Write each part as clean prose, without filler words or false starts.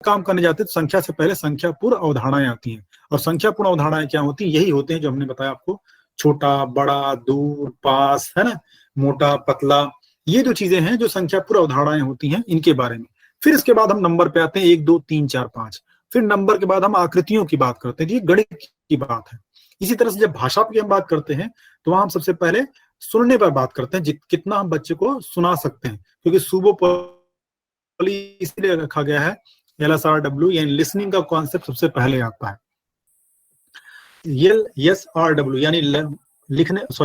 काम करने जाते हैं तो संख्या से पहले संख्या पूर्ण अवधारणाएं आती हैं। और संख्या पूर्ण अवधारणाएं क्या होती हैं? यही होते हैं जो हमने बताया आपको, छोटा, बड़ा, दूर, पास, है ना, मोटा, पतला, ये जो चीजें हैं जो संख्या पूर्ण अवधारणाएं होती हैं, इनके बारे में। फिर इसके बाद हम नंबर पे आते हैं, 1 2 3 4 5। फिर नंबर के बाद हम आकृतियों की बात करते हैं, ये गणित की बात है। इसी तरह से जब भाषा की हम बात करते हैं तो वहां हम सबसे पहले सुनने पर बात करते हैं, कितना हम बच्चे को सुना सकते हैं, क्योंकि सुबो इसलिए रखा गया है LSRW, यानी लिसनिंग का कॉन्सेप्ट सबसे पहले आता है। LSRW यानी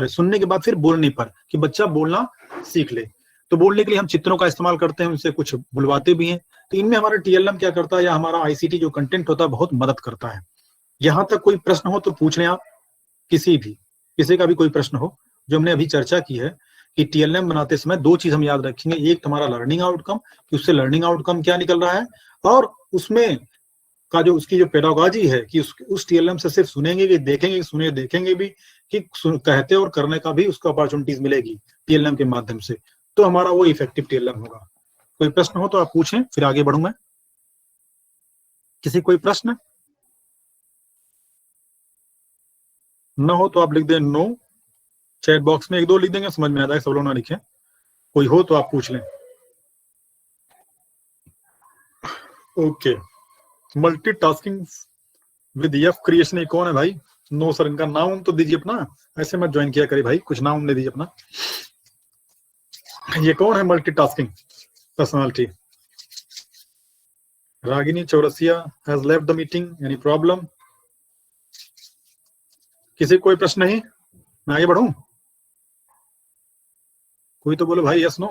सुनने के बाद फिर बोलने पर, कि बच्चा बोलना सीख ले। तो बोलने के लिए हम चित्रों का इस्तेमाल करते हैं, उनसे कुछ बुलवाते भी हैं। तो इनमें हमारा TLM क्या करता है, या हमारा ICT जो कंटेंट होता है, बहुत मदद करता है। यहां तक कोई प्रश्न हो तो पूछ लें आप, किसी का भी कोई प्रश्न हो। जो हमने अभी चर्चा की है कि TLM बनाते समय 2 चीज हम याद रखेंगे, एक हमारा लर्निंग आउटकम, कि उससे लर्निंग आउटकम क्या निकल रहा है, और उसमें का जो उसकी जो पेडागॉजी है, कि उस TLM से सिर्फ सुनेंगे कि देखेंगे, सुने देखेंगे भी, कि कहते और करने का भी उसको अपॉर्चुनिटीज मिलेगी TLM के माध्यम से, तो हमारा वो इफेक्टिव TLM होगा। कोई प्रश्न हो तो आप पूछें, फिर आगे बढ़ूं मैं। किसी कोई प्रश्न न हो तो आप लिख दें नो, चैट बॉक्स में 1 2 लिख देंगे, समझ में आता है, सब लोग ना लिखें। कोई हो तो आप पूछ लें। Okay, multitasking with F creation, ये कौन है भाई? नो सर, इनका नाम तो दीजिए अपना, ऐसे मत ज्वाइन किया करिए भाई, कुछ नाम दे दीजिए अपना। ये कौन है multitasking personality? Ragini Chaurasia has left the meeting, any problem? किसी कोई प्रश्न नहीं, मैं आगे बढ़ूं? कोई तो बोलो भाई, yes no.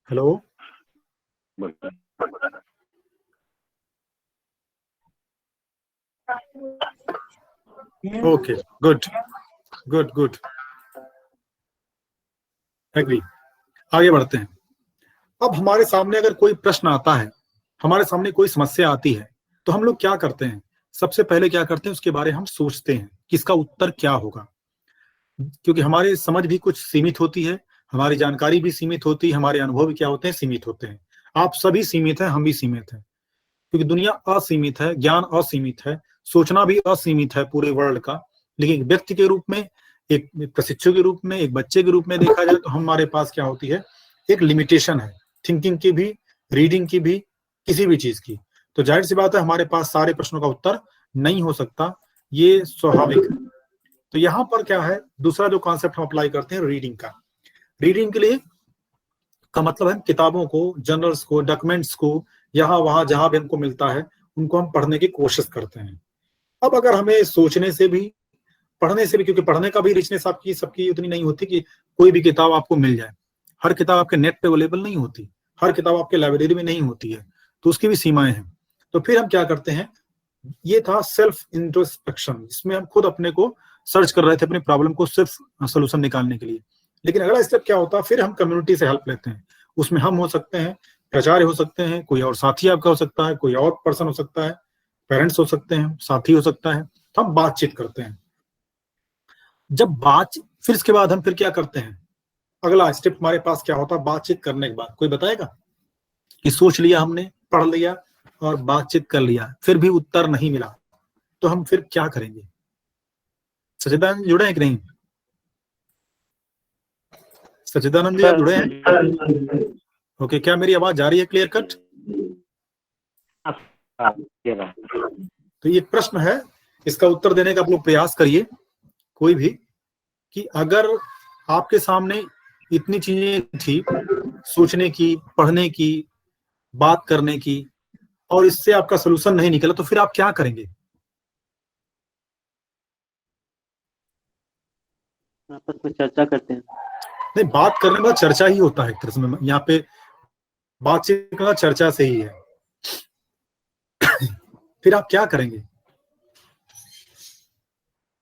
Hello, okay, good good good, agree. आगे बढ़ते हैं। अब हमारे सामने अगर कोई प्रश्न आता है, हमारे सामने कोई समस्या आती है, तो हम लोग क्या करते हैं? सबसे पहले क्या करते हैं, उसके बारे में हम सोचते हैं कि इसका उत्तर क्या होगा, क्योंकि हमारी समझ भी कुछ सीमित होती है, हमारी जानकारी भी सीमित होती है, हमारे अनुभव भी क्या होते हैं, सीमित होते हैं। आप सभी सीमित हैं, हम भी सीमित हैं, क्योंकि दुनिया असीमित है, ज्ञान असीमित है, सोचना भी असीमित है पूरे वर्ल्ड का। लेकिन एक व्यक्ति के रूप में, एक प्रशिक्षु के रूप में, एक बच्चे के रूप में देखा जाए तो हमारे पास क्या होती है, एक लिमिटेशन है, थिंकिंग की भी, रीडिंग की भी, किसी भी चीज की। तो जाहिर सी बात है हमारे पास सारे प्रश्नों का उत्तर नहीं हो सकता, ये स्वाभाविक है। तो यहाँ पर क्या है, दूसरा जो कॉन्सेप्ट हम अप्लाई करते हैं रीडिंग का। रीडिंग के लिए का मतलब है किताबों को, जर्नल्स को, डॉक्यूमेंट्स को, यहाँ वहां जहां भी हमको मिलता है उनको हम पढ़ने की कोशिश करते हैं। अब अगर हमें सोचने से भी, पढ़ने से भी, क्योंकि पढ़ने का भी रिचनेस आपकी सबकी उतनी नहीं होती कि कोई भी किताब आपको मिल जाए, हर किताब आपके नेट पे अवेलेबल नहीं होती, हर किताब आपके लाइब्रेरी में नहीं होती है, तो उसकी भी सीमाएं हैं। तो फिर हम क्या करते हैं, ये था सेल्फ इंट्रोस्पेक्शन, जिसमें हम खुद अपने को सर्च कर रहे थे, अपनी प्रॉब्लम को सिर्फ सोल्यूशन निकालने के लिए। लेकिन अगला स्टेप क्या होता है, फिर हम कम्युनिटी से हेल्प लेते हैं। उसमें हम हो सकते हैं, प्राचार्य हो सकते हैं, कोई और साथी आपका हो सकता है, कोई और पर्सन हो सकता है, पेरेंट्स हो सकते हैं, साथी हो सकता है, तो हम बातचीत करते हैं। जब बात, फिर इसके बाद हम फिर क्या करते हैं, अगला स्टेप हमारे पास क्या होता है बातचीत करने के बाद? कोई बताएगा? कि सोच लिया हमने, पढ़ लिया और बातचीत कर लिया, फिर भी उत्तर नहीं मिला, तो हम फिर क्या करेंगे? सचिदानंद जुड़े हैं कि नहीं? सचिदानंद जी आप जुड़े हैं? ओके, क्या मेरी आवाज जा रही है क्लियर कट? तो ये प्रश्न है, इसका उत्तर देने का आप लोग प्रयास करिए कोई भी, कि अगर आपके सामने इतनी चीजें थी, सोचने की, पढ़ने की, बात करने की, और इससे आपका सोल्यूशन नहीं निकला, तो फिर आप क्या करेंगे? आपस में चर्चा करते हैं। नहीं, बात करने का चर्चा ही होता है एक तरह से, यहाँ पे बातचीत करना चर्चा से ही है। फिर आप क्या करेंगे?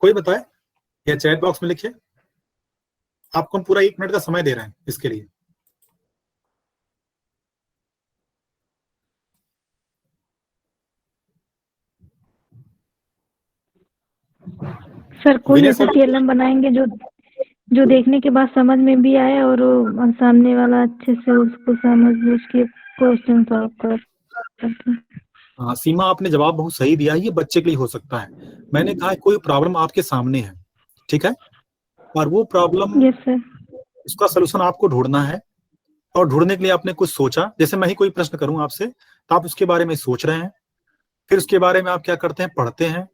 कोई बताए, या चैट बॉक्स में लिखिए। आपको हम पूरा 1 मिनट का समय दे रहे हैं इसके लिए। सर कोई ऐसा TLM बनाएंगे जो जो देखने के बाद समझ में भी आए और वो सामने वाला अच्छे से उसको समझ उसके क्वेश्चन सॉल्व कर सके। हाँ सीमा, आपने जवाब बहुत सही दिया है, ये बच्चे के लिए हो सकता है। मैंने कहा कोई प्रॉब्लम आपके सामने है, ठीक है, और वो प्रॉब्लम, यस सर। उसका सलूशन आपको ढूंढना है, और ढूंढने के लिए आपने कुछ सोचा। जैसे मैं ही कोई प्रश्न करूं आपसे तो आप उसके बारे में सोच रहे हैं, फिर उसके बारे में आप क्या करते हैं, पढ़ते हैं,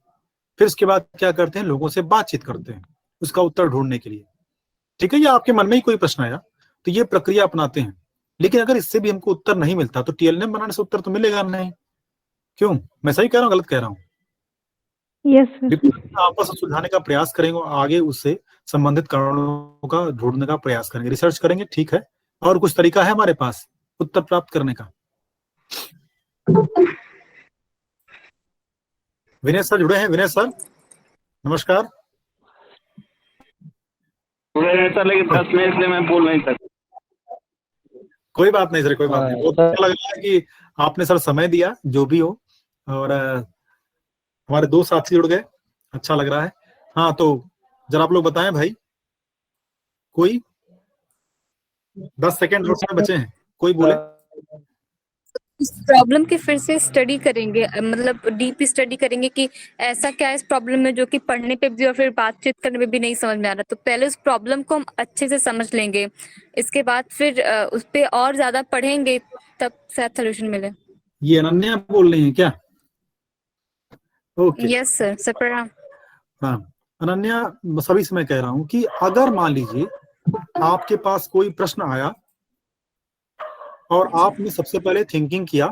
फिर उसके बाद क्या करते हैं, लोगों से बातचीत करते हैं उसका उत्तर ढूंढने के लिए। ठीक है, या आपके मन में ही कोई प्रश्न आया तो ये प्रक्रिया अपनाते हैं। लेकिन अगर इससे भी हमको उत्तर नहीं मिलता तो टीएलएम बनाने से उत्तर तो मिलेगा नहीं। क्यों, मैं सही कह रहा हूँ गलत कह रहा हूँ? Yes sir. आपस में सुलझाने का प्रयास करेंगे और आगे उससे संबंधित कारणों का ढूंढने का प्रयास करेंगे, रिसर्च करेंगे, ठीक है। और कुछ तरीका है हमारे पास उत्तर प्राप्त करने का। विनय सर जुड़े हैं, विनय सर नमस्कार। सर लेकिन 10 मिनट इसलिए मैं बोल नहीं सकता। कोई बात नहीं सर, कोई बात नहीं, बहुत अच्छा लग रहा है कि आपने सर समय दिया, जो भी हो, और हमारे दो साथी जुड़ गए, अच्छा लग रहा है। हाँ तो जरा आप लोग बताएं भाई, कोई 10 सेकेंड रोड में बचे हैं, कोई बोले। इस प्रॉब्लम की फिर से स्टडी करेंगे, मतलब डीप स्टडी करेंगे कि ऐसा क्या है इस प्रॉब्लम में जो कि पढ़ने पे भी और फिर बातचीत करने पे भी नहीं समझ में आ रहा। तो पहले उस प्रॉब्लम को हम अच्छे से समझ लेंगे, इसके बाद फिर उस पे और ज्यादा पढ़ेंगे, तब शायद सोल्यूशन मिले। ये अनन्या बोल रही है क्या? ओके। यस सर, सर प्रणाम। हाँ अनन्या, सभी से मैं कह रहा हूं कि अगर मान लीजिए आपके पास कोई प्रश्न आया और आपने सबसे पहले थिंकिंग किया,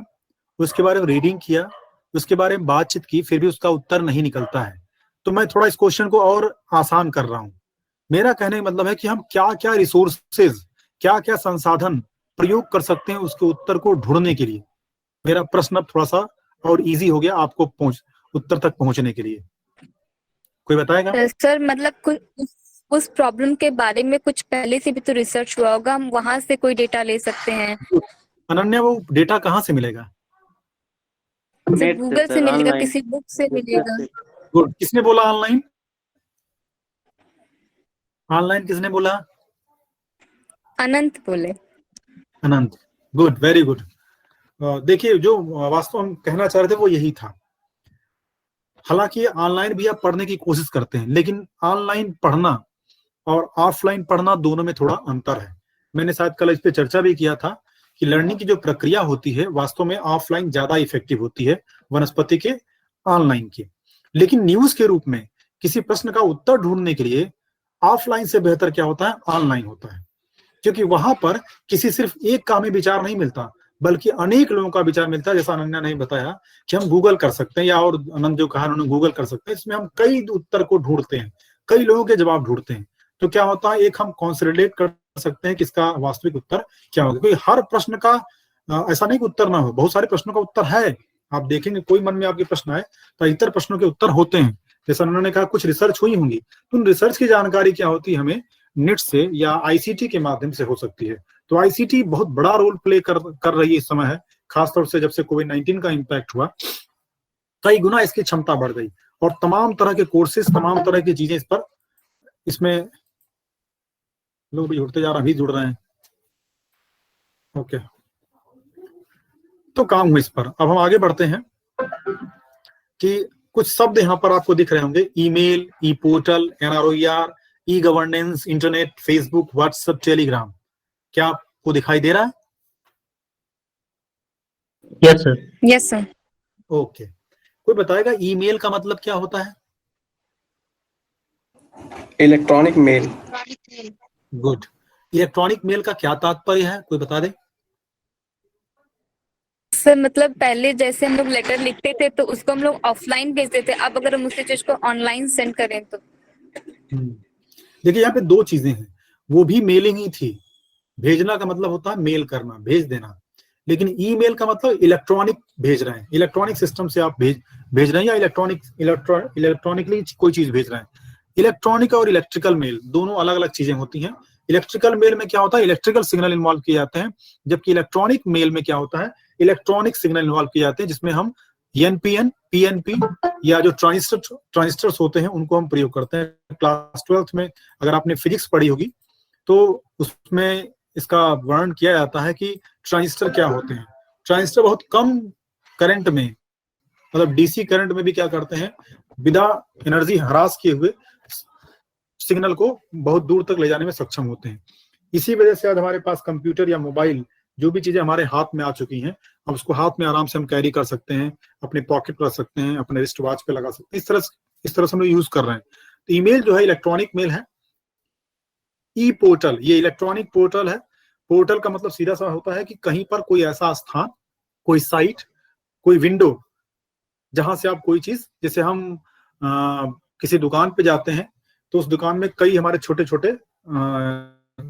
उसके बारे में रीडिंग किया, उसके बारे में बातचीत की, फिर भी उसका उत्तर नहीं निकलता है, तो मैं थोड़ा इस क्वेश्चन को और आसान कर रहा हूं। मेरा कहने का मतलब है कि हम क्या क्या रिसोर्सेज, क्या क्या संसाधन प्रयोग कर सकते हैं उसके उत्तर को ढूंढने के लिए। मेरा प्रश्न अब थोड़ा सा और इजी हो गया आपको उत्तर तक पहुंचने के लिए। कोई बताएगा? सर मतलब कुछ उस प्रॉब्लम के बारे में कुछ पहले से भी तो रिसर्च हुआ होगा, हम वहां से कोई डेटा ले सकते हैं। अनन्या, वो डेटा कहाँ से मिलेगा? गूगल से मिलेगा, किसी बुक से मिलेगा। गुड, किसने बोला ऑनलाइन? ऑनलाइन किसने बोला? अनंत बोले। अनंत, गुड, वेरी गुड। देखिए, जो वास्तव हम कहना चाह रहे थे वो यही था। हालांकि ऑनलाइन भी आप पढ़ने की कोशिश करते हैं, लेकिन ऑनलाइन पढ़ना और ऑफलाइन पढ़ना दोनों में थोड़ा अंतर है। मैंने शायद कल इस पे चर्चा भी किया था कि लर्निंग की जो प्रक्रिया होती है वास्तव में ऑफलाइन ज्यादा इफेक्टिव होती है वनस्पति के ऑनलाइन की। लेकिन न्यूज के रूप में किसी प्रश्न का उत्तर ढूंढने के लिए ऑफलाइन से बेहतर क्या होता है, ऑनलाइन होता है। क्योंकि वहां पर किसी सिर्फ एक का हमें विचार नहीं मिलता, बल्कि अनेक लोगों का विचार मिलता है। जैसा अनन्या ने बताया कि हम गूगल कर सकते हैं, या और आनंद जो कहा उन्होंने गूगल कर सकते हैं, इसमें हम कई उत्तर को ढूंढते हैं, कई लोगों के जवाब ढूंढते हैं। तो क्या होता है, एक हम कंसोलिडेट कर सकते हैं कि इसका वास्तविक उत्तर क्या होगा। क्योंकि हर प्रश्न का ऐसा नहीं कि उत्तर ना हो, बहुत सारे प्रश्नों का उत्तर है। आप देखेंगे कोई मन में आपके प्रश्न आए तो इतर प्रश्नों के उत्तर होते हैं। जैसा उन्होंने कहा कुछ रिसर्च हुई होंगी, तो उन रिसर्च की जानकारी क्या होती है हमें नेट से या आईसीटी के माध्यम से हो सकती है। तो आईसीटी बहुत बड़ा रोल प्ले कर रही है इस समय है, खासतौर से जब से कोविड-19 का इम्पैक्ट हुआ, कई गुना इसकी क्षमता बढ़ गई और तमाम तरह के कोर्सेज, तमाम तरह की चीजें इस पर, इसमें लोग भी जुड़ते जा रहे हैं, अभी जुड़ रहे हैं। ओके, तो काम हुआ इस पर। अब हम आगे बढ़ते हैं कि कुछ शब्द यहाँ पर आपको दिख रहे होंगे, email, e portal, NROER, e governance, internet, Facebook, WhatsApp, Telegram. क्या आपको दिखाई दे रहा है? Yes sir. Yes sir. Okay, कोई बताएगा ईमेल का मतलब क्या होता है? Electronic mail. Good, electronic mail का क्या तात्पर्य है, कोई बता दे? सर मतलब पहले जैसे हम लोग लेटर लिखते थे तो उसको हम लोग ऑफलाइन भेजते थे, अब अगर हम उसी चीज को ऑनलाइन सेंड करें तो। देखिए यहाँ पे दो चीजें हैं, वो भी मेलिंग ही थी। भेजना का मतलब होता है मेल करना, भेज देना, लेकिन ईमेल का मतलब इलेक्ट्रॉनिक भेज रहे हैं, इलेक्ट्रॉनिक सिस्टम से आप भेज रहे हैं, या इलेक्ट्रॉनिकली कोई चीज भेज रहे हैं। इलेक्ट्रॉनिक और इलेक्ट्रिकल मेल दोनों अलग अलग चीजें होती हैं। इलेक्ट्रिकल मेल में क्या होता है, इलेक्ट्रिकल सिग्नल इन्वॉल्व किए जाते हैं, जबकि इलेक्ट्रॉनिक मेल में क्या होता है, इलेक्ट्रॉनिक सिग्नल इन्वॉल्व किए जाते हैं, जिसमें हम एनपीएन पीएनपी या जो ट्रांजिस्टर्स होते हैं उनको हम प्रयोग करते हैं। क्लास 12th में अगर आपने फिजिक्स पढ़ी होगी तो उसमें इसका वर्णन किया जाता है कि ट्रांजिस्टर क्या होते हैं। ट्रांजिस्टर बहुत कम करंट में, मतलब डीसी करंट में भी क्या करते हैं, बिना एनर्जी हरास किए हुए सिग्नल को बहुत दूर तक ले जाने में सक्षम होते हैं। इसी वजह से आज हमारे पास कंप्यूटर या मोबाइल, जो भी चीजें हमारे हाथ में आ चुकी हैं, अब उसको हाथ में आराम से हम कैरी कर सकते हैं, अपने पॉकेट में रख सकते हैं, अपने रिस्ट वॉच पे लगा सकते हैं। इस तरह से हम लोग यूज कर रहे हैं। तो ईमेल जो है इलेक्ट्रॉनिक मेल है। ई पोर्टल, ये इलेक्ट्रॉनिक पोर्टल है। पोर्टल का मतलब सीधा सा होता है कि कहीं पर कोई ऐसा स्थान, कोई साइट, कोई विंडो जहां से आप कोई चीज, जैसे हम किसी दुकान पे जाते हैं तो उस दुकान में कई हमारे छोटे छोटे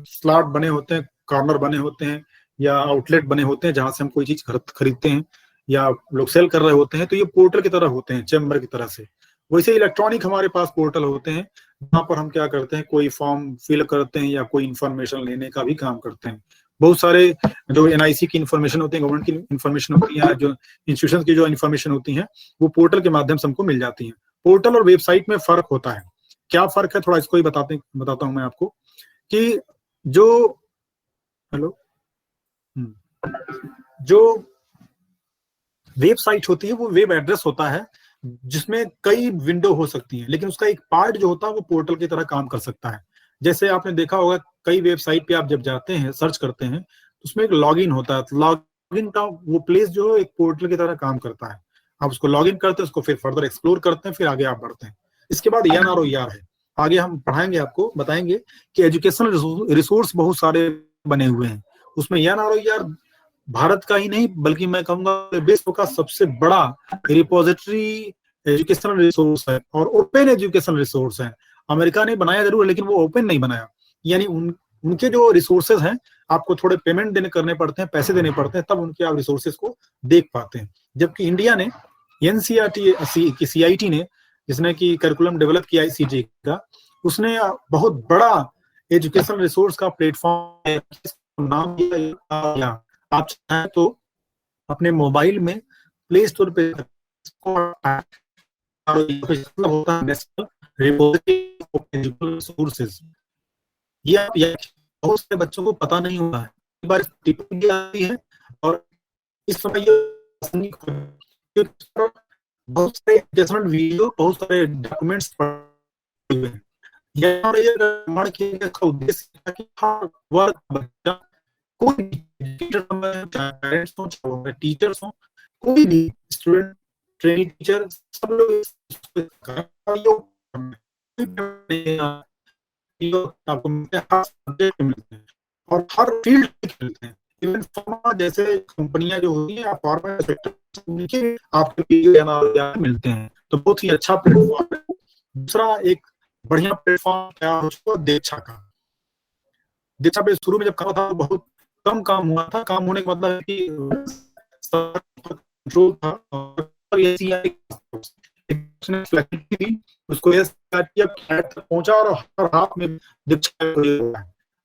स्लॉट बने होते हैं, कॉर्नर बने होते हैं या आउटलेट बने होते हैं जहां से हम कोई चीज खरीदते हैं या लोग सेल कर रहे होते हैं। तो ये पोर्टल की तरह होते हैं, चैम्बर की तरह से। वैसे इलेक्ट्रॉनिक हमारे पास पोर्टल होते हैं जहां पर हम क्या करते हैं, कोई फॉर्म फिल करते हैं या कोई इंफॉर्मेशन लेने का भी काम करते हैं। बहुत सारे जो एनआईसी की इंफॉर्मेशन होती है, गवर्नमेंट की इंफॉर्मेशन होती है, जो इंस्टीट्यूशन की जो इंफॉर्मेशन होती है, वो पोर्टल के माध्यम से हमको मिल जाती है। पोर्टल और वेबसाइट में फर्क होता है। क्या फर्क है, थोड़ा इसको ही बताता हूं मैं आपको कि जो वेबसाइट होती है वो वेब एड्रेस होता है जिसमें कई विंडो हो सकती हैं, लेकिन उसका एक पार्ट जो होता है वो पोर्टल की तरह काम कर सकता है। जैसे आपने देखा होगा कई वेबसाइट पे आप जब जाते हैं, सर्च करते हैं, तो उसमें एक लॉगिन होता है। तो लॉगिन का वो प्लेस जो है एक पोर्टल की तरह काम करता है। आप उसको लॉगिन करते हैं, उसको फिर फर्दर एक्सप्लोर करते हैं, फिर आगे आप बढ़ते हैं। इसके बाद NROER है। आगे हम पढ़ाएंगे, आपको बताएंगे कि एजुकेशनल रिसोर्स बहुत सारे बने हुए हैं। उसमें NROER भारत का ही नहीं बल्कि मैं कहूंगा विश्व का सबसे बड़ा रिपोजिटरी एजुकेशनल रिसोर्स है और ओपन एजुकेशनल रिसोर्स है। अमेरिका ने बनाया जरूर, लेकिन वो ओपन नहीं बनाया। यानी उनके जो रिसोर्सेज हैं, आपको थोड़े पेमेंट करने पड़ते हैं, पैसे देने पड़ते हैं, तब उनके आप रिसोर्सेज को देख पाते हैं। जबकि इंडिया ने NCERT की CIT ने, जिसने की करिकुलम डेवलप किया ICT का, उसने बहुत बड़ा एजुकेशनल रिसोर्स का प्लेटफॉर्म नाम दिया। आप चाहें तो अपने मोबाइल में प्ले स्टोर पे होता है national repository of educational resources. ये बहुत सारे बच्चों को पता नहीं हुआ है। एक बार टिप्पणी आती है और इस समय ये बहुत सारे एजुकेशनल वीडियो, बहुत सारे डॉक्यूमेंट्स पड़े हुए हैं। यहाँ ये निर्माण किया गया का उद्देश्य है कि हर वर्ग बच्चा, कोई भी पेरेंट्स हो, टीचर्स हो, कोई भी स्टूडेंट, ट्रेनिंग टीचर, सब लोग आपको हर सब्जेक्ट मिलते हैं और हर फील्ड मिलते हैं। इवन फार्मा जैसे कंपनियां जो होती है, फार्मा सेक्टर आपको मिलते हैं। तो बहुत ही अच्छा प्लेटफॉर्म है। दूसरा एक बढ़िया प्लेटफॉर्म क्या है, दीक्षा का। दीक्षा पे शुरू में जब काम था तो बहुत कम काम हुआ था। काम होने का मतलब है कि कंट्रोल था और उसको पहुंचा और हर हाथ में दीक्षा।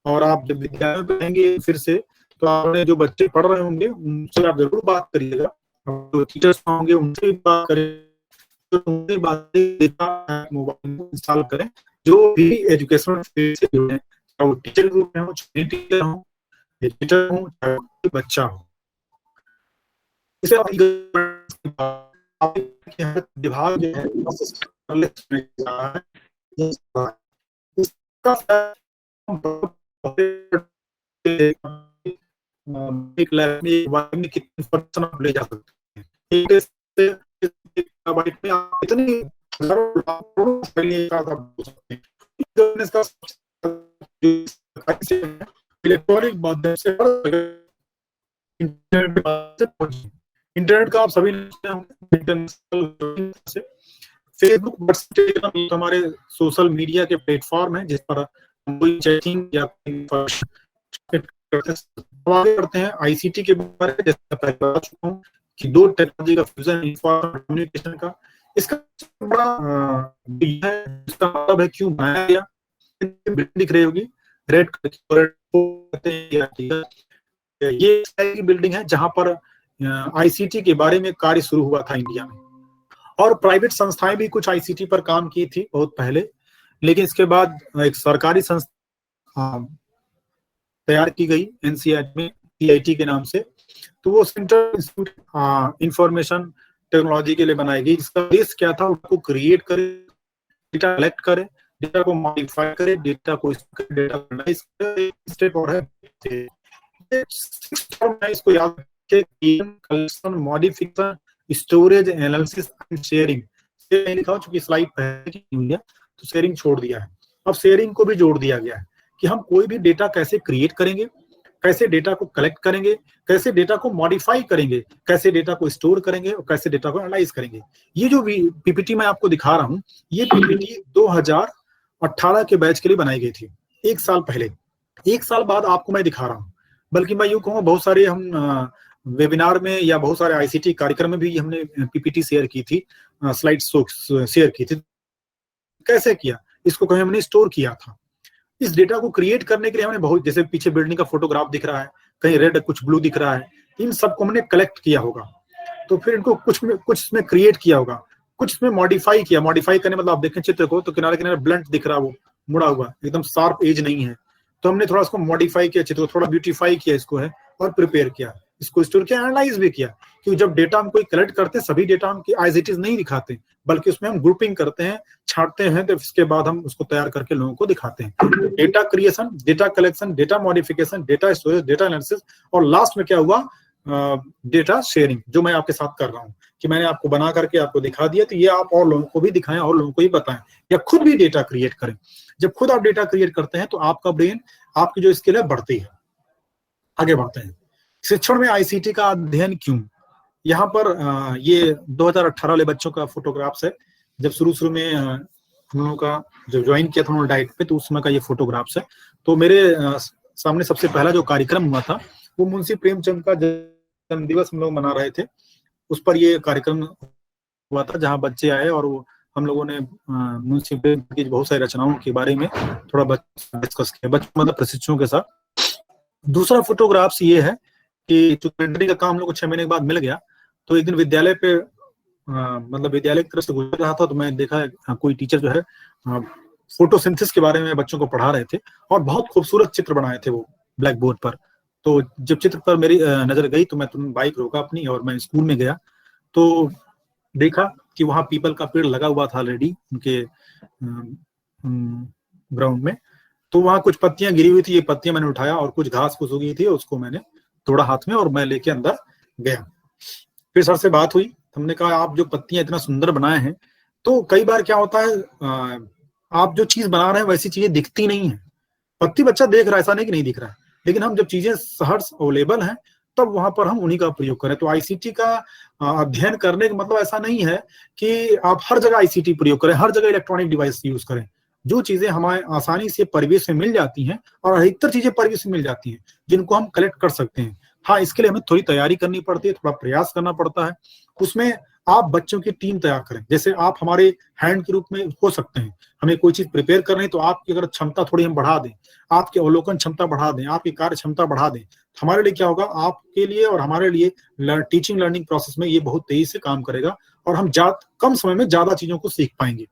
और आप जब विद्यालय में पढ़ेंगे फिर से, तो आपने जो बच्चे पढ़ रहे होंगे उनसे आप जरूर बात करिएगा, जो टीचर्स होंगे उनसे भी बात करें, उनसे बात मोबाइल इंस्टॉल करें। जो भी एजुकेशनल फील्ड से जुड़े हैं, चाहे वो टीचर ग्रुप में हो, टीचर हो, एजुकेटर हो, चाहे बच्चा हो, इसे विभाग जो है एक लैब में कितनी इंफॉर्मेशन आप ले जा सकते हैं। इतनी इलेक्ट्रॉनिक माध्यम से इंटरनेट का आप सभी फेसबुक, व्हाट्सएप हमारे सोशल मीडिया के प्लेटफॉर्म है जिस पर हम कोई चैटिंग या करते हैं। ICT के बारे में जैसे पहले बता चुका हूँ कि दो टेक्नोलॉजी का फ्यूजन, इंफॉर्मेशन कम्युनिकेशन का। इसका बड़ा है, इसका मतलब है क्यों बनाया गया। बिल्डिंग दिख रही होगी रेड ये बिल्डिंग है जहां पर ICT के बारे में कार्य शुरू हुआ था इंडिया में। और प्राइवेट संस्थाएं भी कुछ आईसीटी पर काम की थी बहुत पहले, लेकिन इसके बाद एक सरकारी संस्था तैयार की गई एनसीईआरटी में, सीआईटी के नाम से। तो वो सेंट्रल इंस्टीट्यूट इंफॉर्मेशन टेक्नोलॉजी के लिए बनाई गई, जिसका उद्देश्य क्या था, उसको क्रिएट करे, डेटा कलेक्ट करे, डेटा को मॉडिफाई करे, डेटा को डेटा एनालाइज करे, स्टेप और है। इसको याद रखिए, collection, modification, storage, analysis and sharing. लिखा हो चूंकि स्लाइड पहले तो शेयरिंग छोड़ दिया है, अब शेयरिंग को भी जोड़ दिया गया है कि हम कोई भी डेटा कैसे क्रिएट करेंगे, कैसे डेटा को कलेक्ट करेंगे, कैसे डेटा को मॉडिफाई करेंगे, कैसे डेटा को स्टोर करेंगे और कैसे डेटा को एनालाइज करेंगे। ये जो पीपीटी मैं आपको दिखा रहा हूँ, ये पीपीटी 2018 के बैच के लिए बनाई गई थी, 1 साल पहले। 1 साल बाद आपको मैं दिखा रहा हूँ, बल्कि मैं यूं कहूँ बहुत सारे हम वेबिनार में या बहुत सारे आईसीटी कार्यक्रम में भी हमने पीपीटी शेयर की थी, स्लाइड शेयर की थी। कैसे किया, इसको कहीं हमने स्टोर किया था। इस डेटा को क्रिएट करने के लिए हमने बहुत, जैसे पीछे बिल्डिंग का फोटोग्राफ दिख रहा है, कहीं रेड कुछ ब्लू दिख रहा है, इन सबको हमने कलेक्ट किया होगा। तो फिर इनको कुछ में क्रिएट किया होगा, कुछ में मॉडिफाई किया। मॉडिफाई करने मतलब आप देखें चित्र को तो किनारे किनारे ब्लंट दिख रहा है, वो मुड़ा हुआ, एकदम शार्प एज नहीं है, तो हमने थोड़ा इसको मॉडिफाई किया, चित्र को थोड़ा ब्यूटीफाई किया इसको है, और प्रिपेयर किया, इसको स्टोर किया, एनालाइज भी किया। क्योंकि जब डेटा हम कोई कलेक्ट करते हैं, सभी डेटा हम एज इट इज नहीं दिखाते, बल्कि उसमें हम ग्रुपिंग करते हैं, छांटते हैं, तो इसके बाद हम उसको तैयार करके लोगों को दिखाते हैं। Data creation, data collection, data modification, data storage, data analysis, और लास्ट में क्या हुआ, डेटा शेयरिंग, जो मैं आपके साथ कर रहा हूँ कि मैंने आपको बना करके आपको दिखा दिया, तो ये आप और लोगों को भी दिखाएं और लोगों को भी बताएं, या खुद भी डेटा क्रिएट करें। जब खुद आप डेटा क्रिएट करते हैं तो आपका ब्रेन, आपकी जो स्किल है बढ़ती है। आगे बढ़ते हैं, शिक्षण में आईसीटी का अध्ययन क्यों। यहाँ पर ये 2018 वाले बच्चों का फोटोग्राफ्स है, जब शुरू में हम लोगों का जब ज्वाइन किया था उन्होंने डाइट पे, तो उस समय का ये फोटोग्राफ्स है। तो मेरे सामने सबसे पहला जो कार्यक्रम हुआ था वो मुंशी प्रेमचंद का जन्म दिवस हम लोग मना रहे थे, उस पर ये कार्यक्रम हुआ था, जहाँ बच्चे आए और हम लोगों ने मुंशी प्रेमचंद की बहुत सारी रचनाओं के बारे में थोड़ा डिस्कस किया, बच्चों मतलब प्रशिक्षुओं के साथ। दूसरा फोटोग्राफ्स ये है कि पेंटिंग का काम हम लोग को 6 महीने के बाद मिल गया, तो एक दिन विद्यालय पे मतलब विद्यालय की तरफ से गुजर रहा था, तो मैं देखा कोई टीचर जो है फोटोसिंथेसिस के बारे में बच्चों को पढ़ा रहे थे, और बहुत खूबसूरत चित्र बनाए थे वो ब्लैक बोर्ड पर। तो जब चित्र पर मेरी नजर गई तो मैं तुरंत बाइक रोका अपनी और मैं स्कूल में गया, तो देखा कि वहाँ पीपल का पेड़ लगा हुआ था ऑलरेडी उनके ग्राउंड में। तो वहाँ कुछ पत्तियां गिरी हुई थी, ये पत्तियां मैंने उठाया, और कुछ घास फूस उगी थी, उसको मैंने तोड़ा हाथ में और मैं लेके अंदर गया। फिर सर से बात हुई, हमने कहा आप जो पत्तियां इतना सुंदर बनाए हैं, तो कई बार क्या होता है आप जो चीज बना रहे हैं वैसी चीजें दिखती नहीं है। पत्ती बच्चा देख रहा है, ऐसा नहीं कि नहीं दिख रहा है, लेकिन हम जब चीजें सहज अवेलेबल हैं तब वहां पर हम उन्हीं का प्रयोग करें। तो आईसीटी का अध्ययन करने का मतलब ऐसा नहीं है कि आप हर जगह आईसीटी प्रयोग करें, हर जगह इलेक्ट्रॉनिक डिवाइस यूज करें। जो चीजें हमारे आसानी से परिवेश में मिल जाती हैं, और अधिकतर चीजें परिवेश में मिल जाती हैं जिनको हम कलेक्ट कर सकते हैं। हाँ, इसके लिए हमें थोड़ी तैयारी करनी पड़ती है, थोड़ा प्रयास करना पड़ता है। उसमें आप बच्चों की टीम तैयार करें, जैसे आप हमारे हैंड के रूप में हो सकते हैं। हमें कोई चीज प्रिपेयर कर रहे हैं तो आपकी अगर क्षमता थोड़ी हम बढ़ा दें, आपकी अवलोकन क्षमता बढ़ा दें, आपकी कार्य क्षमता बढ़ा दें, हमारे लिए क्या होगा, आपके लिए और हमारे लिए टीचिंग लर्निंग प्रोसेस में ये बहुत तेजी से काम करेगा, और हम कम समय में ज्यादा चीजों को सीख पाएंगे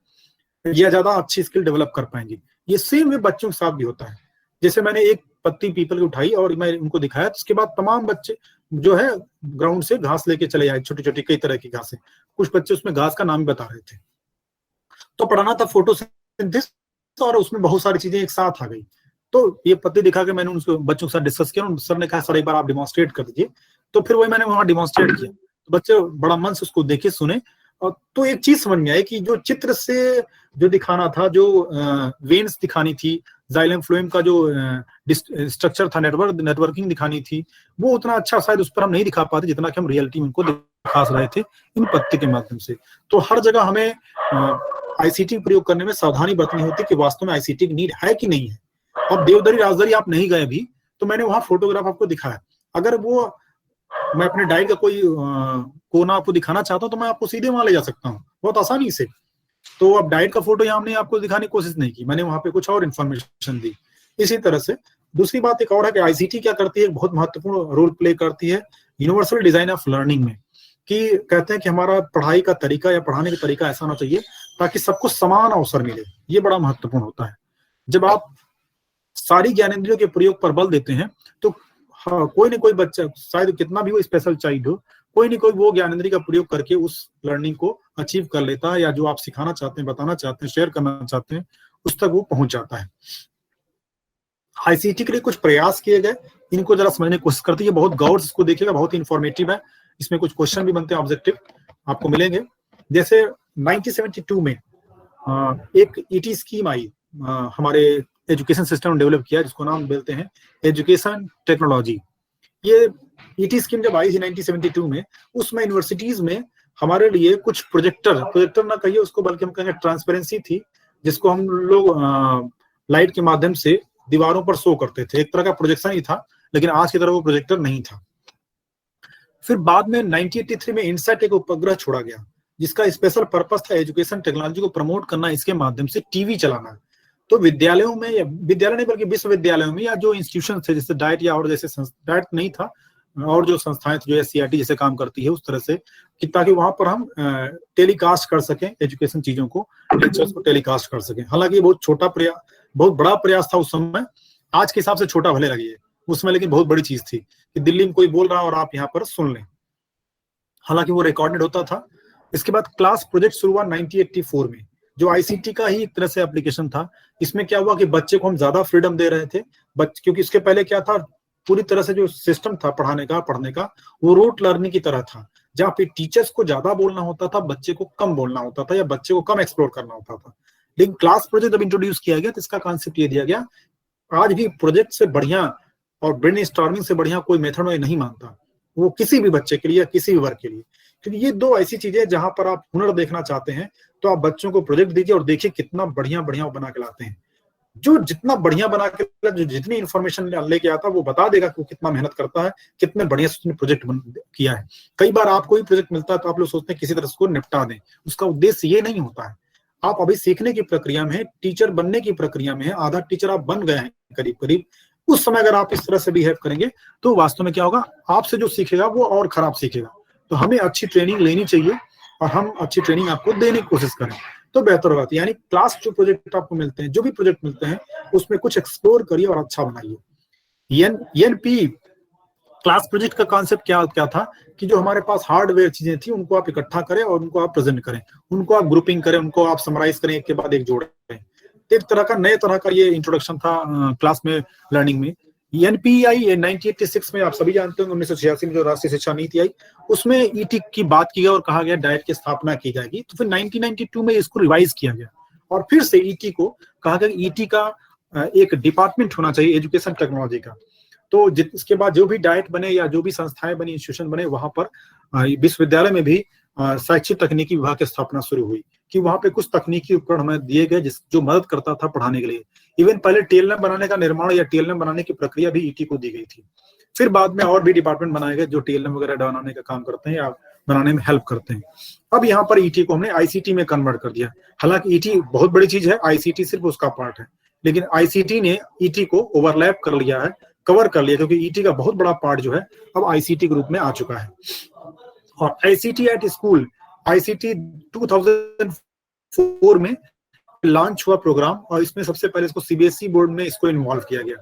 या ज्यादा अच्छी स्किल डेवलप कर पाएंगे। ये सेम वे बच्चों के साथ भी होता है। जैसे मैंने एक पत्ती पीपल की उठाई और मैं उनको दिखाया, तो उसके बाद तमाम बच्चे जो है ग्राउंड से घास लेके चले आए, छोटी छोटी कई तरह की घासें। कुछ बच्चे उसमें घास का नाम बता रहे थे, तो पढ़ाना था फोटोसिंथेसिस, और उसमें बहुत सारी चीजें एक साथ आ गई। तो ये पत्ती दिखा के मैंने उनको बच्चों के साथ डिस्कस किया, सर ने कहा सर एक बार आप डिमॉन्स्ट्रेट कर दीजिए, तो फिर वही मैंने वहां डिमॉन्स्ट्रेट किया। तो बच्चे बड़ा मन से उसको देखे सुने, और तो एक चीज समझ में आई कि जो चित्र से जो दिखाना था, जो वेन्स दिखानी थी, जाइलम फ्लोएम का जो स्ट्रक्चर था, नेटवर्किंग दिखानी थी, वो उतना अच्छा शायद उस पर हम नहीं दिखा पाते जितना कि हम रियलिटी में उनको दिखा रहे थे इन पत्ती के माध्यम से। तो हर जगह हमें आईसीटी प्रयोग करने में सावधानी बरतनी होती है कि वास्तव में आईसीटी की नीड है कि नहीं है। अब देवदरी राजदरी आप नहीं गए भी, तो मैंने वहां फोटोग्राफ आपको दिखाया। अगर वो मैं अपने डाइट का कोई कोना आपको दिखाना चाहता हूं तो मैं आपको सीधे वहां ले जा सकता हूं बहुत आसानी से। तो अब डाइट का फोटो यहाँ हमने आपको दिखाने की कोशिश नहीं की, मैंने वहां पे कुछ और इन्फॉर्मेशन दी। इसी तरह से दूसरी बात एक और है कि आईसीटी क्या करती है, बहुत महत्वपूर्ण रोल प्ले करती है यूनिवर्सल डिजाइन ऑफ लर्निंग में। कि कहते हैं कि हमारा पढ़ाई का तरीका या पढ़ाने का तरीका ऐसा होना चाहिए ताकि सबको समान अवसर मिले। ये बड़ा महत्वपूर्ण होता है। जब आप सारी ज्ञानेंद्रियों के प्रयोग पर बल देते हैं तो हाँ, कोई ना कोई बच्चा, शायद कितना भी वो स्पेशल चाइल्ड हो, कोई ना कोई वो ज्ञानेंद्रिय का प्रयोग करके उस लर्निंग को अचीव कर लेता है, या जो आप सिखाना चाहते हैं, बताना चाहते हैं, शेयर करना चाहते हैं, उस तक वो पहुंच जाता है। आईसीटी के लिए कुछ प्रयास किए गए, इनको जरा समझने की कोशिश करते हैं। बहुत गौर से इसको देखिएगा, बहुत इंफॉर्मेटिव है। इसमें कुछ क्वेश्चन भी बनते हैं, ऑब्जेक्टिव आपको मिलेंगे। जैसे 1972 में एक ईटी स्कीम आई, हमारे एजुकेशन सिस्टम डेवलप किया, जिसको नाम बोलते हैं एजुकेशन टेक्नोलॉजी। ये ईटी स्कीम जब आई थी 1972 में, उसमें यूनिवर्सिटीज में हमारे लिए कुछ प्रोजेक्टर ना कहिए उसको, बल्कि हम कहेंगे ट्रांसपेरेंसी थी, जिसको हम लोग लाइट के माध्यम से दीवारों पर शो करते थे। एक तरह का प्रोजेक्शन ही था, लेकिन आज की तरह वो प्रोजेक्टर नहीं था। फिर बाद में 1983 में इनसैट एक उपग्रह छोड़ा गया, जिसका स्पेशल पर्पस था एजुकेशन टेक्नोलॉजी को प्रमोट करना, इसके माध्यम से टीवी चलाना। तो विद्यालयों में, या विद्यालय नहीं बल्कि विश्वविद्यालयों में, या जो इंस्टीट्यूशन थे जैसे डाइट या और जैसे डाइट नहीं था, और जो संस्थाएं थी जो एससीईआरटी जैसे काम करती है उस तरह से, कि ताकि वहां पर हम टेलीकास्ट कर सकें एजुकेशन चीजों को, लेक्चर्स को टेलीकास्ट कर सकें। हालांकि बहुत बड़ा प्रयास था उस समय, आज के हिसाब से छोटा भले लगे उसमें, लेकिन बहुत बड़ी चीज थी कि दिल्ली में कोई बोल रहा है और आप यहाँ पर सुन लें। हालांकि वो रिकॉर्डेड होता था। इसके बाद क्लास प्रोजेक्ट शुरू हुआ 1984 में, जो आईसीटी का ही एक तरह से एप्लीकेशन था। इसमें क्या हुआ कि बच्चे को हम ज्यादा फ्रीडम दे रहे थे, क्योंकि इसके पहले क्या था, पूरी तरह से जो सिस्टम था पढ़ने का वो रूट लर्निंग की तरह था, जहाँ पे टीचर्स को ज्यादा बोलना होता था, बच्चे को कम बोलना होता था, या बच्चे को कम एक्सप्लोर करना होता था। लेकिन क्लास प्रोजेक्ट जब इंट्रोड्यूस किया गया तो इसका कॉन्सेप्ट ये दिया गया, आज भी प्रोजेक्ट से बढ़िया और ब्रेनस्टॉर्मिंग से बढ़िया कोई मेथड में नहीं मानता, वो किसी भी बच्चे के लिए या किसी भी वर्ग के लिए। क्योंकि ये दो ऐसी चीजें जहां पर आप हुनर देखना चाहते हैं, तो आप बच्चों को प्रोजेक्ट दीजिए और देखिए कितना बढ़िया बढ़िया वो बना के लाते हैं। जो जितना बढ़िया बना के, जो जितनी इंफॉर्मेशन लेके आता है, वो बता देगा कि वो कितना मेहनत करता है, कितने बढ़िया से उसने प्रोजेक्ट किया है। कई बार आपको ही प्रोजेक्ट मिलता है तो आप लोग सोचते हैं किसी तरह उसको निपटा दें, उसका उद्देश्य ये नहीं होता है। आप अभी सीखने की प्रक्रिया में है, टीचर बनने की प्रक्रिया में है, आधा टीचर आप बन गए हैं करीब करीब। उस समय अगर आप इस तरह से बिहेव करेंगे तो वास्तव में क्या होगा, आपसे जो सीखेगा वो और खराब सीखेगा। तो हमें अच्छी ट्रेनिंग लेनी चाहिए और हम अच्छी ट्रेनिंग आपको देने की कोशिश करें तो बेहतर होगा। यानी क्लास जो प्रोजेक्ट आपको मिलते हैं, जो भी प्रोजेक्ट मिलते हैं, उसमें कुछ एक्सप्लोर करिए और अच्छा बनाइए। एनपी क्लास प्रोजेक्ट का कॉन्सेप्ट क्या था कि जो हमारे पास हार्डवेयर चीजें थी उनको आप इकट्ठा करें और उनको आप प्रेजेंट करें, उनको आप ग्रुपिंग करें, उनको आप समराइज करें, एक के बाद एक जोड़ें। एक तरह का नए तरह का ये इंट्रोडक्शन था क्लास में लर्निंग में। एनपीआई 1986 में आप सभी जानते होंगे, 1986 में जो राष्ट्रीय शिक्षा नीति आई, उसमें ईटी की बात की गई और कहा गया डाइट की स्थापना की जाएगी। तो फिर 1992 में इसको रिवाइज किया गया और फिर से ईटी को कहा गया कि ईटी का एक डिपार्टमेंट होना चाहिए एजुकेशन टेक्नोलॉजी का। तो इसके बाद जो भी डाइट बने या जो भी संस्थाएं बनी, इंस्टीट्यूशन बने, वहां पर विश्वविद्यालय में भी शैक्षिक तकनीकी विभाग की स्थापना शुरू हुई कि वहां पे कुछ तकनीकी उपकरण हमें दिए गए जो मदद करता था पढ़ाने के लिए। इवन पहले टीएलएम बनाने का निर्माण या टीएलएम बनाने की प्रक्रिया भी ईटी को दी गई थी। फिर बाद में और भी डिपार्टमेंट बनाए गए जो टीएलएम वगैरह बनाने का काम करते हैं या बनाने में हेल्प करते हैं। अब यहाँ पर ईटी को हमने आईसीटी में कन्वर्ट कर दिया। हालांकि ईटी बहुत बड़ी चीज है, आईसीटी सिर्फ उसका पार्ट है, लेकिन आईसीटी ने ईटी को ओवरलैप कर लिया है, कवर कर लिया, क्योंकि ईटी का बहुत बड़ा पार्ट जो है अब आईसीटी के रूप में आ चुका है। और आईसीटी एट स्कूल, आईसीटी 2004 में लॉन्च हुआ प्रोग्राम और इसमें सबसे पहले इसको सीबीएसई बोर्ड में इसको इन्वॉल्व किया गया।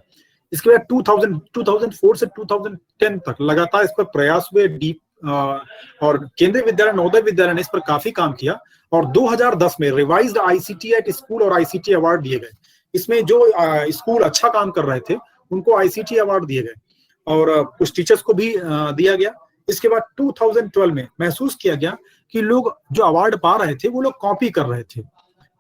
इसके बाद 2004 से 2010 तक लगातार इस पर प्रयास हुए। और केंद्रीय विद्यालय, नवोदय विद्यालय ने इस पर काफी काम किया और 2010 में रिवाइज्ड आईसीटी एट स्कूल और आईसीटी अवार्ड दिए गए। इसमें जो स्कूल अच्छा काम कर रहे थे उनको आईसीटी अवार्ड दिए गए और कुछ टीचर्स को भी दिया गया। इसके बाद 2012 में महसूस किया गया कि लोग जो अवार्ड पा रहे थे वो लोग कॉपी कर रहे थे,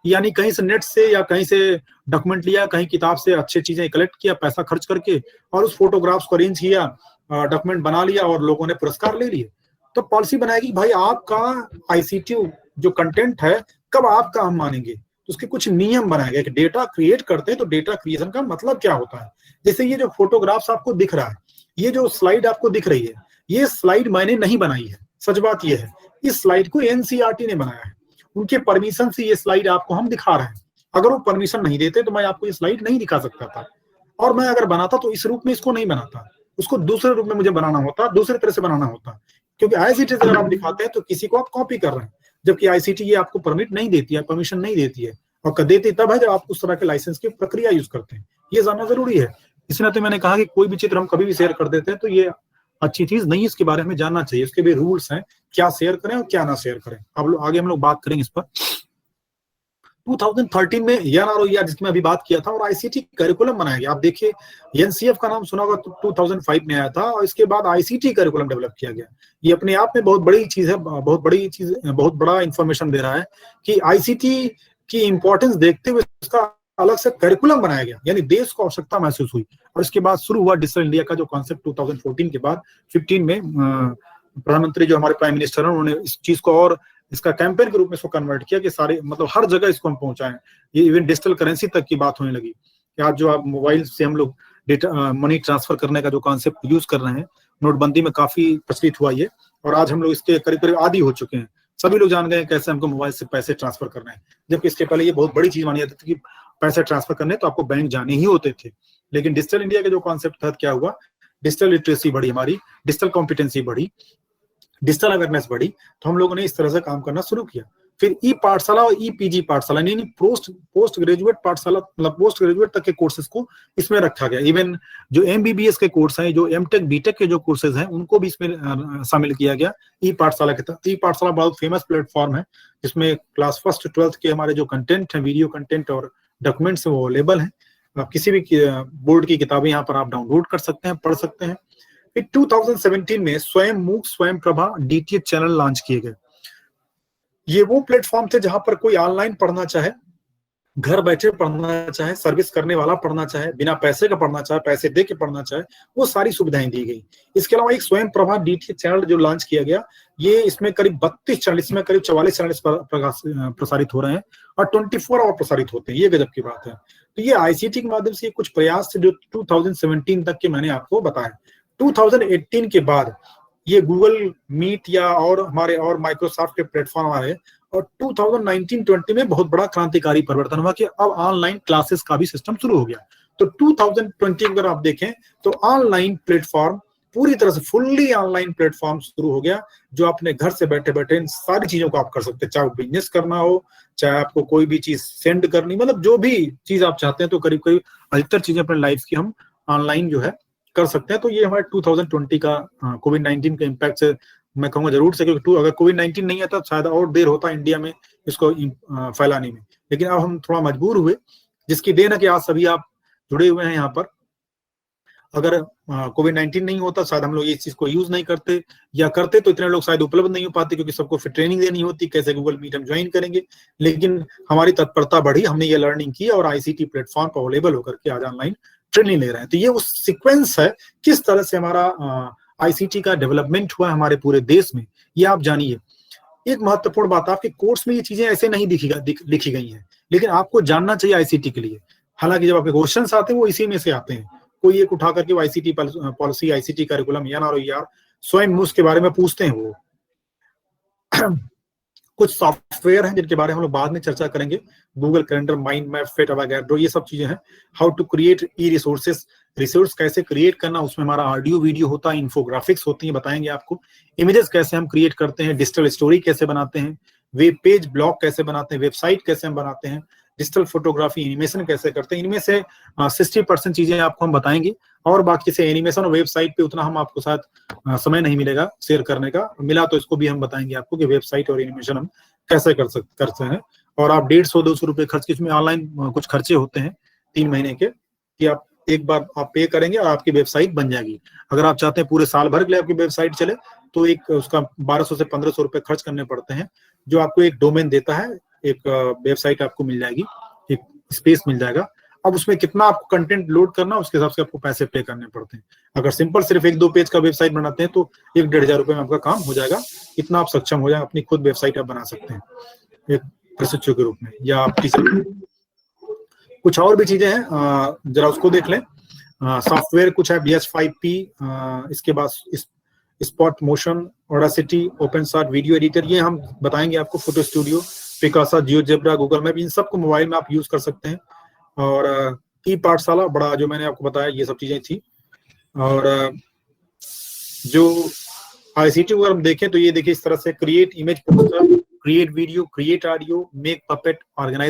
यानी कहीं से नेट से या कहीं से डॉक्यूमेंट लिया, कहीं किताब से अच्छी चीजें कलेक्ट किया पैसा खर्च करके और उस फोटोग्राफ्स को अरेंज किया, डॉक्यूमेंट बना लिया और लोगों ने पुरस्कार ले लिए। तो पॉलिसी बनाएगी भाई आपका आईसीटी जो कंटेंट है कब आपका हम मानेंगे, तो उसके कुछ नियम बनाए गए कि डेटा क्रिएट करते हैं तो डेटा क्रिएशन का मतलब क्या होता है। जैसे ये जो फोटोग्राफ्स आपको दिख रहा है, ये जो स्लाइड आपको दिख रही है, ये स्लाइड मैंने नहीं बनाई है, सच बात ये है, इस स्लाइड को एनसीईआरटी ने बनाया है, उनके परमिशन से ये स्लाइड आपको हम दिखा रहे हैं। अगर वो परमिशन नहीं देते तो मैं आपको ये स्लाइड नहीं दिखा सकता था, और मैं अगर बनाता तो इस रूप में इसको नहीं बनाता, उसको दूसरे रूप में मुझे बनाना होता, दूसरे तरह से बनाना होता। क्योंकि आईसीटी अगर आप दिखाते हैं तो किसी को आप कॉपी कर रहे हैं, जबकि आईसीटी ये आपको परमिट नहीं देती है, परमिशन नहीं देती है, और देती तब है जब आप उस तरह के लाइसेंस की प्रक्रिया यूज करते हैं। ये जानना जरूरी है। इस नाते मैंने कहा कि कोई भी चित्र हम कभी भी शेयर कर देते हैं तो ये अच्छी चीज नहीं है, इसके बारे में जानना चाहिए, उसके भी रूल्स हैं, क्या शेयर करें और क्या ना शेयर करें। अब आगे हम लोग बात करेंगे इस पर। 2013 में एनआरओईआर जिसकी मैं अभी बात किया था और आईसीटी करिकुलम बनाया गया। आप देखिए एनसीएफ का नाम सुना होगा तो 2005 में आया था और इसके बाद आईसीटी करिकुलम डेवलप किया गया। ये अपने आप में बहुत बड़ी चीज है, बहुत बड़ा इंफॉर्मेशन दे रहा है कि आईसीटी की इंपॉर्टेंस देखते हुए उसका अलग से करिकुलम बनाया गया, यानी देश को आवश्यकता महसूस हुई। और इसके बाद शुरू हुआ डिजिटल इंडिया का जो कॉन्सेप्ट 2014 के बाद 15 में प्रधानमंत्री जो हमारे प्राइम मिनिस्टर हैं उन्होंने इस चीज को और इसका कैंपेन के रूप में इसको कन्वर्ट किया कि सारे मतलब हर जगह इसको हम पहुंचाएं। ये इवन डिजिटल करेंसी तक की बात होने लगी कि आज जो आप मोबाइल से हम लोग डेटा मनी ट्रांसफर करने का जो कॉन्सेप्ट यूज कर रहे हैं, नोटबंदी में काफी प्रचलित हुआ ये, और आज हम लोग इसके करीब करीब आदी हो चुके हैं। सभी लोग जान गए हैं कैसे हमको मोबाइल से पैसे ट्रांसफर करना है, जबकि इसके पहले ये बहुत बड़ी चीज मानी जाती थी कि पैसे ट्रांसफर करने तो आपको बैंक जाने ही होते थे। लेकिन डिजिटल इंडिया के जो कॉन्सेप्ट था क्या हुआ, डिजिटल लिटरेसी बढ़ी, हमारी डिजिटल कॉम्पिटेंसी बढ़ी, डिजिटल अवेयरनेस बढ़ी, तो हम लोगों ने इस तरह से काम करना शुरू किया। फिर ई पाठशाला और ई पीजी पाठशाला यानी पोस्ट ग्रेजुएट पाठशाला मतलब पोस्ट ग्रेजुएट तक के कोर्सेज को इसमें रखा गया। इवन जो एमबीबीएस के कोर्स हैं, जो एमटेक बीटेक के जो कोर्सेज हैं, उनको भी इसमें शामिल किया गया ई पाठशाला के तहत। ई पाठशाला बहुत फेमस प्लेटफॉर्म है जिसमें क्लास 1st 12th के हमारे जो कंटेंट है, वीडियो कंटेंट और डॉक्यूमेंट्स वो अवेलेबल है। आप किसी भी बोर्ड की किताबें यहाँ पर आप डाउनलोड कर सकते हैं, पढ़ सकते हैं। फिर 2017 में स्वयं मूक स्वयं प्रभा डीटीएच चैनल लॉन्च किए गए। ये वो प्लेटफॉर्म थे जहां पर कोई ऑनलाइन पढ़ना चाहे, घर बैठे पढ़ना चाहे, सर्विस करने वाला पढ़ना चाहे, बिना पैसे का पढ़ना चाहे, पैसे दे के पढ़ना चाहे, वो सारी सुविधाएं दी गई। इसके अलावा एक स्वयं प्रभा डीटीएच चैनल जो लॉन्च किया गया, ये इसमें करीब 32 चैनल, इसमें करीब 44 चैनल प्रसारित हो रहे हैं और 24 आवर प्रसारित होते हैं। ये गजब की बात है। तो ये आईसीटी के माध्यम से कुछ प्रयास थे जो 2017 तक के मैंने आपको बताया। 2018 के बाद ये गूगल मीट या और हमारे और माइक्रोसॉफ्ट के प्लेटफॉर्म आ रहे, और 2019-20 में बहुत बड़ा क्रांतिकारी परिवर्तन हुआ कि अब ऑनलाइन क्लासेस का भी सिस्टम शुरू हो गया। तो 2020 अगर आप देखें तो ऑनलाइन प्लेटफॉर्म पूरी तरह से फुल्ली ऑनलाइन प्लेटफॉर्म शुरू हो गया, जो अपने घर से बैठे बैठे इन सारी चीजों को आप कर सकते हैं। चाहे बिजनेस करना हो, चाहे आपको कोई भी चीज सेंड करनी, मतलब जो भी चीज आप चाहते हैं, तो करीब करीब अधिकतर चीजें अपने लाइफ की हम ऑनलाइन जो है कर सकते हैं। तो ये हमारे 2020 का कोविड-19 के इम्पैक्ट से मैं कहूंगा जरूर से, क्योंकि अगर कोविड-19 नहीं आता शायद और देर होता इंडिया में इसको फैलाने में, लेकिन अब हम थोड़ा मजबूर हुए, जिसकी देन है कि आज सभी आप जुड़े हुए हैं यहाँ पर। अगर कोविड-19 नहीं होता शायद हम लोग इस चीज को यूज नहीं करते, या करते तो इतने लोग शायद उपलब्ध नहीं हो पाते, क्योंकि सबको फिर ट्रेनिंग देनी होती कैसे गूगल मीट हम ज्वाइन करेंगे। लेकिन हमारी तत्परता बढ़ी, हमने ये लर्निंग की और आईसीटी प्लेटफॉर्म पर अवेलेबल होकर के आज ऑनलाइन ट्रेनिंग ले रहे हैं। तो ये उस सीक्वेंस है किस तरह से हमारा आईसीटी का डेवलपमेंट हुआ हमारे पूरे देश में, ये आप जानिए। एक महत्वपूर्ण बात, आपके कोर्स में ये चीजें ऐसे नहीं लिखी गई हैं, लेकिन आपको जानना चाहिए आईसीटी के लिए। हालांकि जब आपके क्वेश्चंस आते हैं वो इसी में से आते हैं, कोई एक उठा करके ICT policy, ICT curriculum NROER स्वयं मूस के बारे में पूछते हैं वो। कुछ सॉफ्टवेयर हैं जिनके बारे में हम लोग बाद में चर्चा करेंगे, Google calendar, mind map, PhET, Avogadro, ये सब चीजें हैं। How to create e resources, resource कैसे क्रिएट करना, उसमें हमारा ऑडियो वीडियो होता है, इन्फोग्राफिक्स होती है, बताएंगे आपको। इमेजेस कैसे हम क्रिएट करते हैं, डिजिटल स्टोरी कैसे बनाते हैं, वेब पेज ब्लॉग कैसे बनाते हैं, वेबसाइट कैसे हम बनाते हैं, डिजिटल फोटोग्राफी, एनिमेशन कैसे करते हैं। इनमें से 60% चीजें आपको हम बताएंगे, और बाकी से एनिमेशन और वेबसाइट पे उतना हम आपको साथ समय नहीं मिलेगा शेयर करने का, मिला तो इसको भी हम बताएंगे आपको कि वेबसाइट और एनिमेशन हम कैसे करते हैं। और आप 150-200 रुपए खर्च के, इसमें ऑनलाइन कुछ खर्चे होते हैं 3 महीने के, कि आप एक बार आप पे करेंगे और आपकी वेबसाइट बन जाएगी। अगर आप चाहते हैं पूरे साल भर के लिए आपकी वेबसाइट चले, तो एक उसका 1200 से 1500 रुपए खर्च करने पड़ते हैं, जो आपको एक डोमेन देता है, एक वेबसाइट आपको मिल जाएगी, एक स्पेस मिल जाएगा। अब उसमें कितना आपको कंटेंट लोड करना, उसके हिसाब से आपको पैसे पे करने पड़ते हैं। अगर सिंपल सिर्फ 1-2 पेज का वेबसाइट बनाते हैं तो 1-1.5 रुपए में आपका काम हो जाएगा। इतना आप सक्षम हो जाए, अपनी खुद वेबसाइट आप बना सकते हैं एक प्रशिक्षु के रूप में, या आप टीचर। कुछ और भी चीजें हैं, जरा उसको देख लें। सॉफ्टवेयर कुछ है, BH5P, इसके बाद स्पॉट motion, Audacity, OpenShot video editor, ये हम बताएंगे आपको। Photo studio, Picasa, GeoGebra, Google map, इन सबको मोबाइल में आप यूज कर सकते हैं। और ई पाठशाला बड़ा, जो मैंने आपको बताया, ये सब चीजें थी। और जो ICT को अगर हम देखें तो ये देखिए इस तरह से create image poster, create video, create audio, make puppet, organise